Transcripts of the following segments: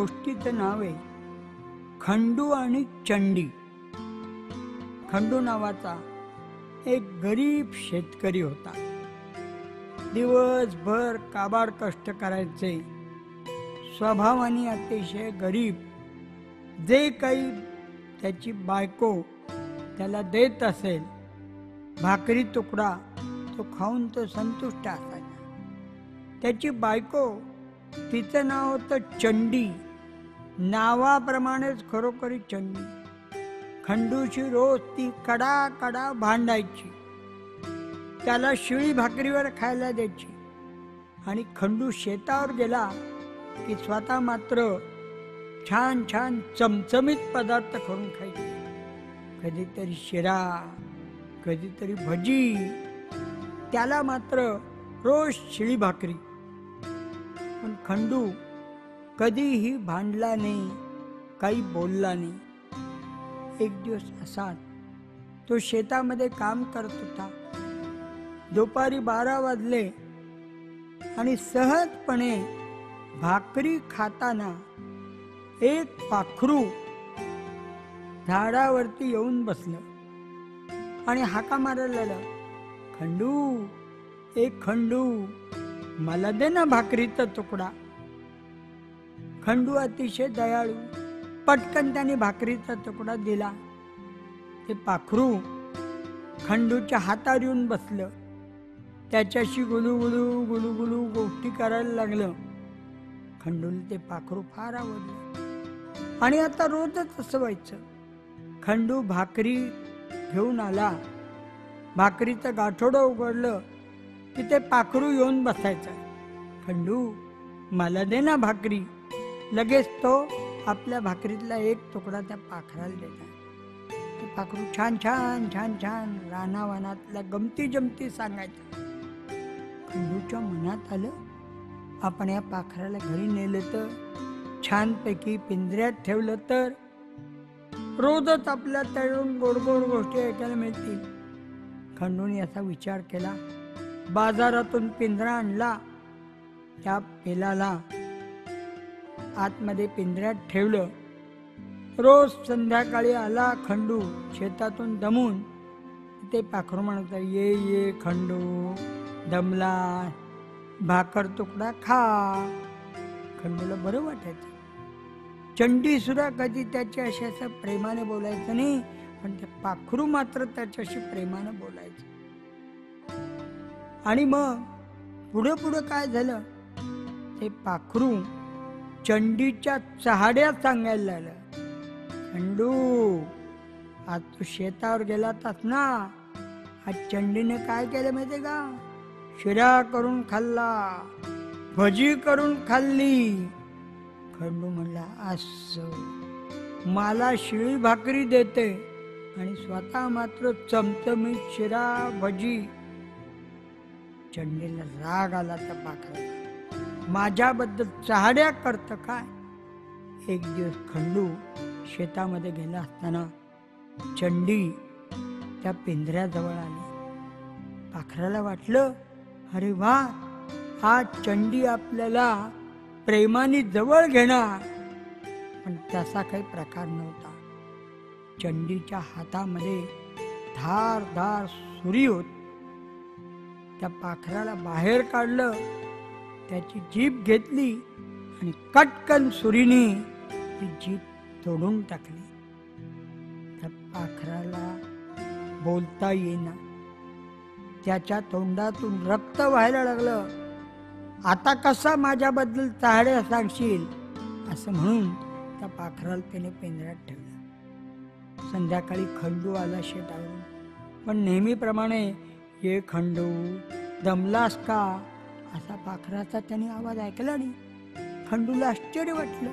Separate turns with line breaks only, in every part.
गोष्टीचं नाव आहे खंडू आणि चंडी. खंडू नावाचा एक गरीब शेतकरी होता. दिवसभर काबाड कष्ट करायचे. स्वभावाने अतिशय गरीब. जे काही त्याची बायको त्याला देत असेल भाकरी तुकडा तो खाऊन तो संतुष्ट असायचा. त्याची बायको, तिचं नाव होतं चंडी. नावाप्रमाणेच खरोखरी चंडी. खंडूची रोज ती कडा कडा भांडायची. त्याला शिळी भाकरीवर खायला द्यायची. आणि खंडू शेतावर गेला की स्वतः मात्र छान छान चमचमीत पदार्थ करून खायचे. कधीतरी शिरा, कधीतरी भजी. त्याला मात्र रोज शिळी भाकरी. पण खंडू कधीही भांडला नाही, काही बोलला नाही. एक दिवस असाच तो शेतामध्ये काम करत होता. दुपारी 12 वाजले आणि सहजपणे भाकरी खाताना एक पाखरू झाडावरती येऊन बसलं आणि हाका मारायला लागलं, खंडू, एक खंडू, मला दे ना भाकरीचा तुकडा. खंडू अतिशय दयाळू. पटकन त्याने भाकरीचा तुकडा दिला. ते पाखरू खंडूच्या हातावर येऊन बसलं. त्याच्याशी गुलूगुलू गुलूगुलू गोष्टी करायला लागलं. खंडूला ते पाखरू फार आवडलं. आणि आता रोजच असं व्हायचं. खंडू भाकरी घेऊन आला, भाकरीचं गाठोडं उघडलं की ते पाखरू येऊन बसायचं. खंडू, मला दे ना भाकरी. लगेच तो आपल्या भाकरीतला एक तुकडा त्या पाखराला देतात. ते पाखरू छान छान छान छान रानावनातल्या गमती जमती सांगायचं. खंडूच्या मनात आलं, आपण या पाखराला घरी नेलं तर, छानपैकी पिंजऱ्यात ठेवलं तर रोजच आपल्या तळून गोड गोड गोष्टी ऐकायला मिळतील. खंडूने असा विचार केला. बाजारातून पिंजरा आणला. त्या पेलाला आतमध्ये पिंजऱ्यात ठेवलं. रोज संध्याकाळी आला खंडू शेतातून दमून, ते पाखरू म्हणत, ये ये खंडू, दमला, भाकर तुकडा खा. खंडूला बरं वाटायचं. चंडी सुद्धा कधी त्याच्याशी असं प्रेमाने बोलायचं नाही, पण ते पाखरू मात्र त्याच्याशी प्रेमाने बोलायचं. आणि मग पुढे पुढे काय झालं, ते पाखरू चंडीच्या चहाड्या सांगायला लागलं, खंडू, आज तू शेतावर गेलातास ना, आज चंडीने काय केलं माहितीये का, शिरा करून खाल्ला, भजी करून खाल्ली. खंडू म्हणला, असं मला शिळी भाकरी देते आणि स्वतः मात्र चमचमीत शिरा भजी. चंडीला राग आला त्या पाखराला. माझ्याबद्दल चहाड्या करत काय. एक दिवस खंडू शेतामध्ये गेला असताना चंडी त्या पिंजऱ्याजवळ आली. पाखराला वाटलं, अरे वा, आज चंडी आपल्याला प्रेमाने जवळ घेणार. पण तसा काही प्रकार नव्हता. चंडीच्या हातामध्ये धारदार सुरी होती. त्या पाखराला बाहेर काढलं, त्याची जीभ घेतली आणि कटकन सुरीने ती जीभ तोडून टाकली. त्या पाखराला बोलता येईना. त्याच्या तोंडातून रक्त व्हायला लागलं. आता कसा माझ्याबद्दल चहाड्या सांगशील, असं म्हणून त्या पाखराला त्याने पिंजऱ्यात ठेवलं. संध्याकाळी खंडू आला शेतावरून. पण नेहमीप्रमाणे, ये खंडू, दमलास का, असा पाखराचा त्याने आवाज ऐकला नाही. खंडूला आश्चर्य वाटलं.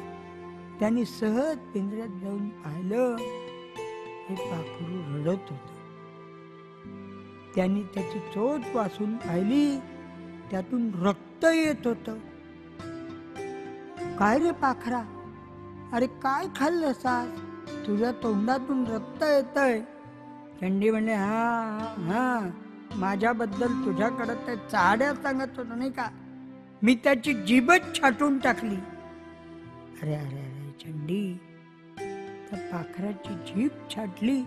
त्याने सहज पिंजऱ्यात जाऊन पाहिलं, हे पाखरू रडत होतं. त्यांनी त्याची चोच वासून पाहिली, त्यातून रक्त येत होतं. काय रे पाखरा, अरे काय खाल्लंस आज, तुझ्या तोंडातून रक्त येतंय. चंडी म्हणले, हा हा, माझ्याबद्दल तुझ्याकडे ते चाड्या सांगत होतो नाही का, मी त्याची जीभच छाटून टाकली. अरे अरे अरे चंडी, त्या पाखराची जीभ छाटली,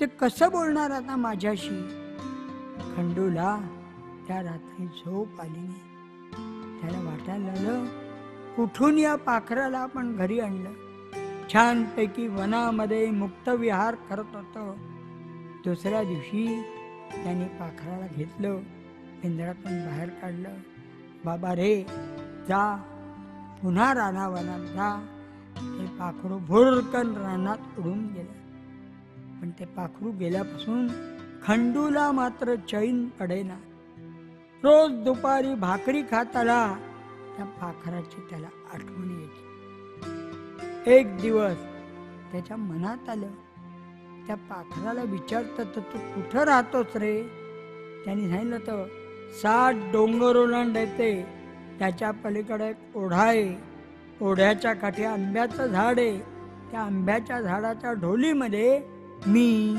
ते कसं बोलणार आता माझ्याशी? खंडूला त्या रात्री झोप आली नाही. त्याला वाटायला लागलं कुठून या पाखराला आपण घरी आणलं. छानपैकी वनामध्ये मुक्त विहार करत होतं. दुसऱ्या दिवशी त्याने पाखराला घेतलं, पिंजऱ्यातून बाहेर काढलं. बाबा रे, जा पुन्हा रानावनात जा. ते पाखरू भुरकन रानात उडून गेलं. पण ते पाखरू गेल्यापासून खंडूला मात्र चैन पडेना. रोज दुपारी भाकरी खात आला, त्या पाखराची त्याला आठवण येते. एक दिवस त्याच्या मनात आलं, त्या पाखराला विचारतं, तर तू कुठं राहतोस रे? त्यांनी सांगितलं, तर 60 डोंगर ओलांडायचे, त्याच्या पलीकडे एक ओढा आहे. ओढ्याच्या काठी आंब्याचं झाड आहे. त्या आंब्याच्या झाडाच्या ढोलीमध्ये मी,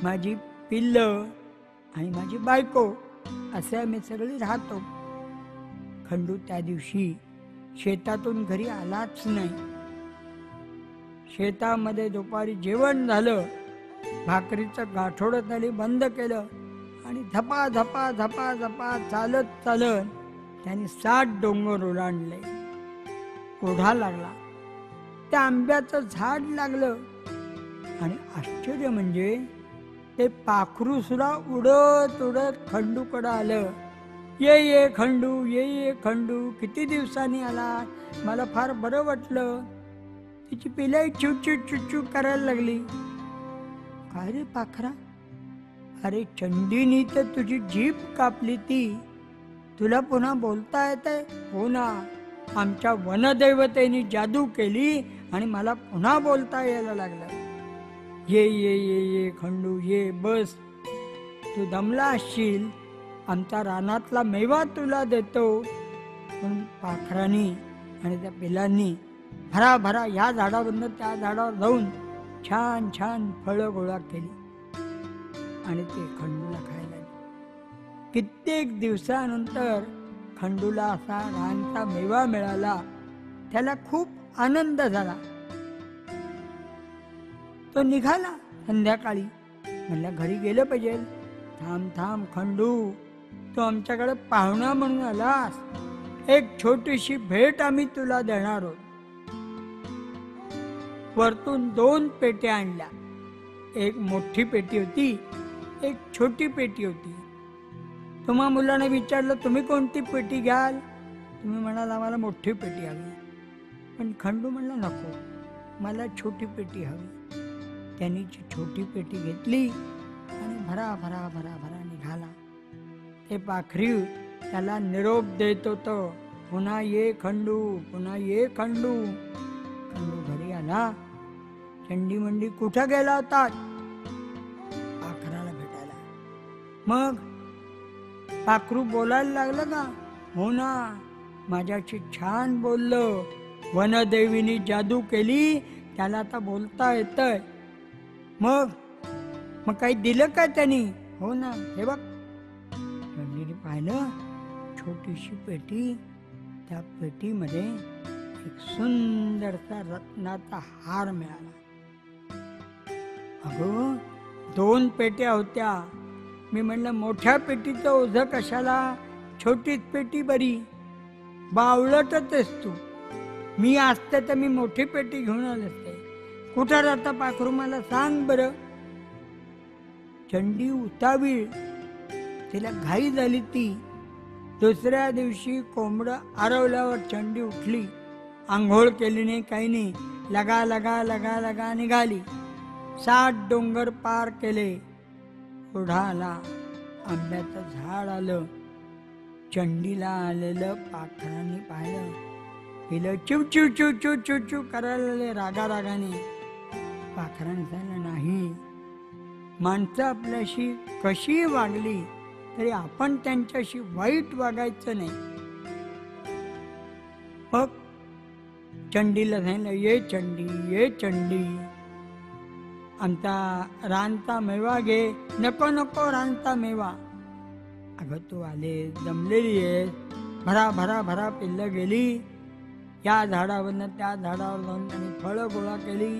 माझी पिल्लं आणि माझी बायको असे आम्ही सगळे राहतो. खंडू त्या दिवशी शेतातून घरी आलाच नाही. शेतामध्ये दुपारी जेवण झालं, भाकरीचं गाठोडं त्याने बंद केलं आणि धपा धपा धपा धपा चालत चालत त्याने 60 डोंगर ओलांडले. ओढा लागला, त्या आंब्याचं झाड लागलं आणि आश्चर्य म्हणजे ते पाखरू सुद्धा उडत उडत खंडूकडं आलं. ये खंडू, ये खंडू, किती दिवसांनी आला, मला फार बरं वाटलं. तिची पिलाई चुचू चुचू करायला लागली. काय रे पाखरा, अरे चंडीनी तर तुझी जीभ कापली, ती तुला पुन्हा बोलता येतंय? हो ना, आमच्या वनदैवतेने जादू केली आणि मला पुन्हा बोलता यायला लागलं. ये ये ये ये खंडू, ये बस. तू दमला असशील, आमच्या रानातला मेवा तुला देतो. पण पाखरांनी आणि त्या पिलांनी भराभरा या झाडावरनं त्या झाडावर जाऊन छान छान फळं गोळा केली आणि ते खंडूला खायला दिली. कित्येक दिवसानंतर खंडूला असा रानचा मेवा मिळाला. त्याला खूप आनंद झाला. तो निघाला संध्याकाळी. म्हणलं घरी गेलं पाहिजे. थांब थांब खंडू, तू आमच्याकडे पाहुणा म्हणून आलास, एक छोटीशी भेट आम्ही तुला देणार आहोत. वरतून 2 पेट्या आणल्या. एक मोठी पेटी होती, एक छोटी पेटी होती. तुम्हा मुलाने विचारलं, तुम्ही कोणती पेटी घ्याल? तुम्ही म्हणाल आम्हाला मोठी पेटी हवी. पण खंडू म्हणला नको, मला छोटी पेटी हवी. त्यांनी छोटी पेटी घेतली आणि भरा भरा भरा भरा निघाला. ते पाखरी त्याला निरोप देत होतं, पुन्हा ये खंडू, पुन्हा ये खंडू. खंडू घरी आला. चंडी मंडी कुठं गेला होता? पाखराला भेटायला. मग पाखरू बोलायला लागलं का? हो ना, माझ्याशी छान बोललं. वनदेवीने जादू केली, त्याला आता बोलता येतंय. मग काही दिलं का त्यांनी? हो ना, हे बघ. चंडीने पाहिलं छोटीशी पेटी. त्या पेटीमध्ये एक सुंदरसा रत्नाचा हार मिळाला. अगं 2 पेट्या होत्या. मी म्हणलं मोठ्या पेटीचं ओझं कशाला, छोटीच पेटी बरी. बावळटच आहेस तू. मी असते तर मी मोठी पेटी घेऊन आले असते. कुठं राहता पाखरू, मला सांग बरं. चंडी उतावीळ, तिला घाई झाली. ती दुसऱ्या दिवशी कोंबडं आरवल्यावर चंडी उठली. आंघोळ केली नाही, काही नाही. लगा लगा लगा लगा निघाली. 60 डोंगर पार केले. ओढा आला, आंब्याचं झाड आलं. चंडीला आलेलं पाखरांनी पाहिलं. पिलं चिव चिव चिव चिव चिव चिव करायला लागले रागा रागाने. पाखरांनी सांगितलं, नाही, माणसं आपल्याशी कशी वागली तरी आपण त्यांच्याशी वाईट वागायचं नाही. मग चंडीला सांगितलं, ये चंडी, ये चंडी, आमचा रानचा मेवा घे. नको नको रानचा मेवा. अगं तू आले, जमलेली आहेस. भरा भरा भरा पिल्लं गेली. या झाडावरनं त्या झाडावर जाऊन त्यांनी फळं गोळा केली.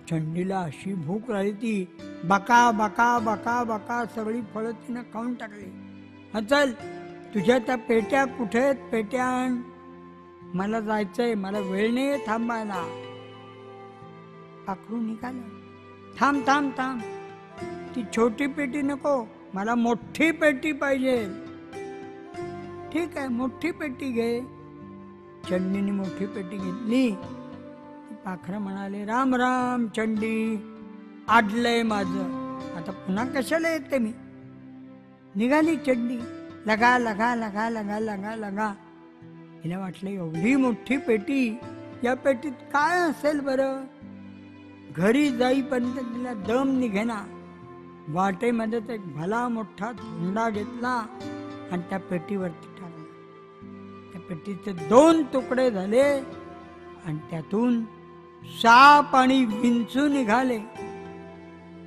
चंडीला अशी भूक राहिली ती बका बका बका बका सगळी फळं तिनं खाऊन टाकली. हा चल, तुझ्या त्या पेट्या कुठे आहेत? पेट्या आण, मला जायचंय, मला वेळ नाही थांबायला. पाखरू निघालं. थांब थांब थांब, ती छोटी पेटी नको, मला मोठी पेटी पाहिजे. ठीक आहे, मोठी पेटी घे. चंडीने मोठी पेटी घेतली. पाखरं म्हणाले, राम राम चंडी, आडलंय माझं, आता पुन्हा कशाला येते मी. निघाली चंडी, लगा लगा लगा लगा लगा लगा. तिला वाटलं एवढी मोठी पेटी, या पेटीत काय असेल बरं. घरी जाईपर्यंत तिला दम निघेना. वाटेमध्येच एक भला मोठा धोंडा घेतला आणि त्या पेटीवरती टाकला. त्या पेटीचे 2 तुकडे झाले आणि त्यातून साप आणि विंचू निघाले.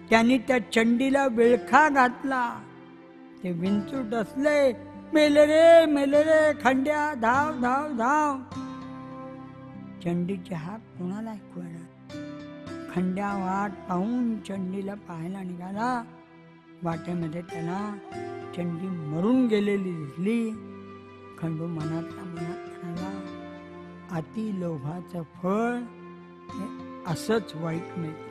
त्यांनी त्या चंडीला विळखा घातला. ते विंचू डसले, मेले रे खंड्या, धाव धाव धाव. चंडीचे हाक कोणाला ऐकू येणार. खंड्या वाट पाहून चंडीला पाहायला निघाला. वाटेमध्ये त्याला चंडी मरून गेलेली दिसली. खंडू मनातल्या मनात म्हणाला, अति लोभाचं फळ हे असंच वाईट मिळतं.